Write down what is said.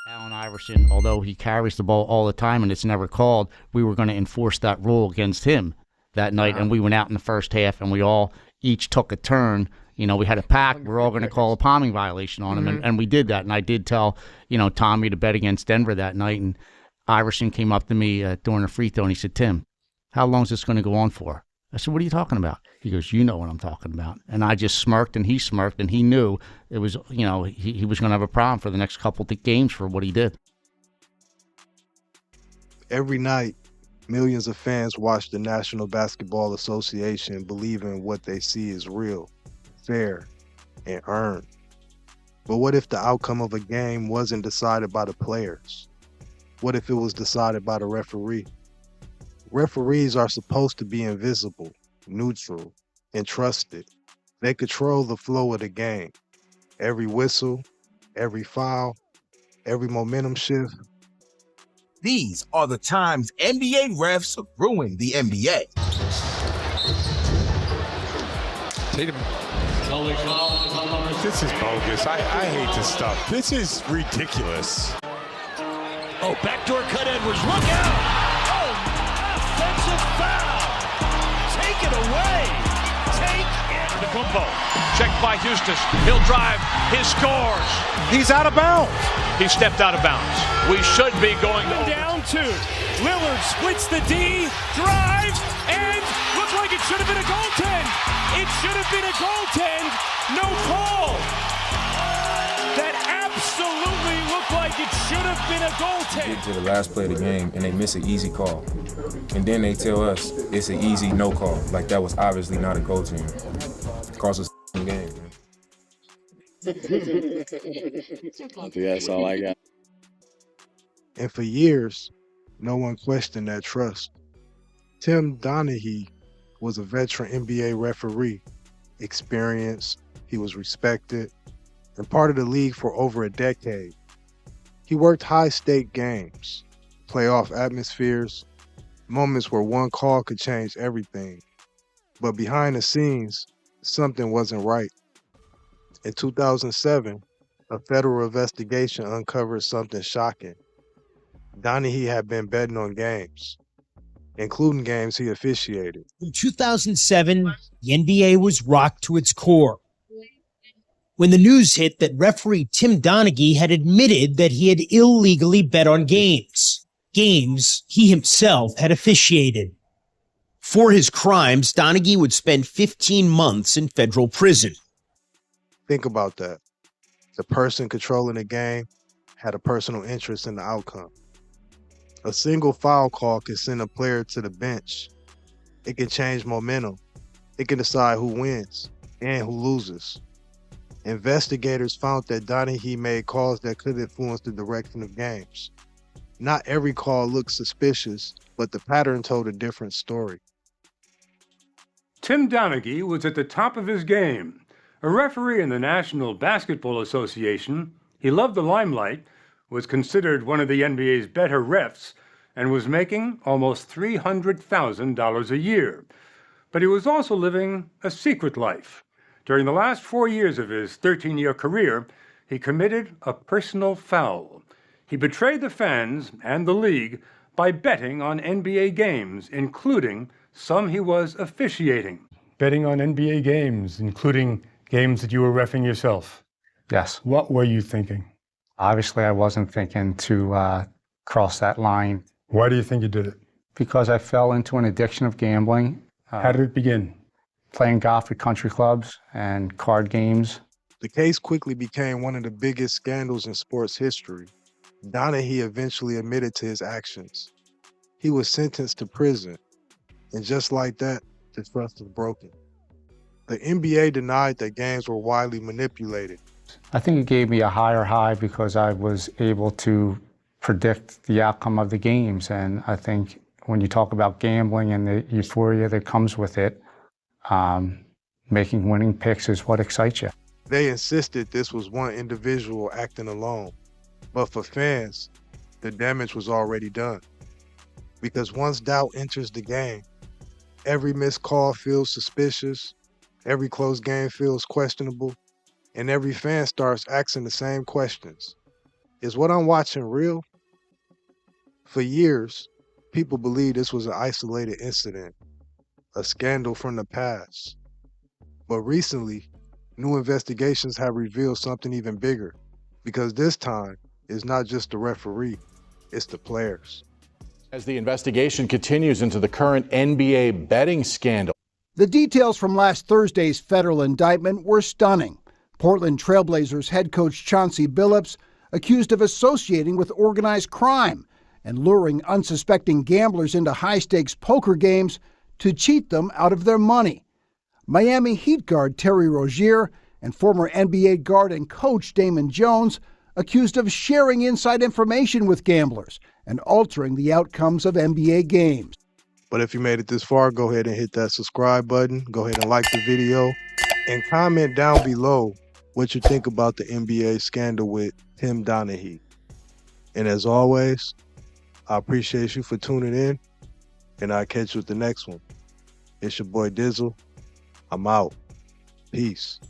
Allen Iverson, although he carries the ball all the time and it's never called, we were going to enforce that rule against him that night. And we went out in the first half and we all each took a turn. You know, we had a pact. We're all going to call a palming violation on him. And we did that. And I did tell, Tommy to bet against Denver that night. And Iverson came up to me during a free throw and he said, "Tim, how long is this going to go on for?" I said, "What are you talking about?" He goes, "You know what I'm talking about." And I just smirked and he smirked and he knew it was, he was going to have a problem for the next couple of games for what he did. Every night, millions of fans watch the National Basketball Association believing what they see is real, fair, and earned. But what if the outcome of a game wasn't decided by the players? What if it was decided by the referee? Referees are supposed to be invisible, neutral, and trusted. They control the flow of the game. Every whistle, every foul, every momentum shift. These are the times NBA refs ruin the NBA. Tatum. This is bogus. I hate this stuff. This is ridiculous. Oh, backdoor cut, Edwards. Look out! Offensive foul. Take it away. Take it. Kumpo. Checked by Houston. He'll drive. He scores. He's out of bounds. He stepped out of bounds. We should be going down two. Lillard splits the D, drives, and looks like it should have been a goaltend. It should have been a goaltend. No call. That absolutely looked like it should have been a goaltend. Get to the last play of the game and they miss an easy call. And then they tell us it's an easy no call. Like that was obviously not a goaltend. It cost us the game, man. I think that's all I got. And for years, no one questioned that trust. Tim Donaghy was a veteran NBA referee, experienced, he was respected, and part of the league for over a decade. He worked high-stake games, playoff atmospheres, moments where one call could change everything. But behind the scenes, something wasn't right. In 2007, a federal investigation uncovered something shocking. Donaghy had been betting on games, including games he officiated. In 2007, the NBA was rocked to its core when the news hit that referee Tim Donaghy had admitted that he had illegally bet on games he himself had officiated. For his crimes, Donaghy would spend 15 months in federal prison. Think about that. The person controlling the game had a personal interest in the outcome. A single foul call can send a player to the bench. It can change momentum. It can decide who wins and who loses. Investigators found that Donaghy made calls that could influence the direction of games. Not every call looked suspicious, but the pattern told a different story. Tim Donaghy was at the top of his game. A referee in the National Basketball Association, he loved the limelight, was considered one of the NBA's better refs, and was making almost $300,000 a year. But he was also living a secret life. During the last 4 years of his 13-year career, he committed a personal foul. He betrayed the fans and the league by betting on NBA games, including some he was officiating. Betting on NBA games, including games that you were reffing yourself. Yes. What were you thinking? Obviously, I wasn't thinking to cross that line. Why do you think you did it? Because I fell into an addiction of gambling. How did it begin? Playing golf at country clubs and card games. The case quickly became one of the biggest scandals in sports history. Donaghy eventually admitted to his actions. He was sentenced to prison, and just like that, the trust was broken. The NBA denied that games were widely manipulated. I think it gave me a higher high because I was able to predict the outcome of the games. And I think when you talk about gambling and the euphoria that comes with it, making winning picks is what excites you. They insisted this was one individual acting alone. But for fans, the damage was already done. Because once doubt enters the game, every missed call feels suspicious, every close game feels questionable, and every fan starts asking the same questions. Is what I'm watching real? For years, people believed this was an isolated incident, a scandal from the past. But recently, new investigations have revealed something even bigger, because this time, it's not just the referee, it's the players. As the investigation continues into the current NBA betting scandal. The details from last Thursday's federal indictment were stunning. Portland Trailblazers head coach Chauncey Billups accused of associating with organized crime and luring unsuspecting gamblers into high-stakes poker games to cheat them out of their money. Miami Heat guard Terry Rozier and former NBA guard and coach Damon Jones accused of sharing inside information with gamblers and altering the outcomes of NBA games. But if you made it this far, go ahead and hit that subscribe button. Go ahead and like the video and comment down below what you think about the NBA scandal with Tim Donaghy. And as always, I appreciate you for tuning in, and I'll catch you with the next one. It's your boy Dizzle. I'm out. Peace.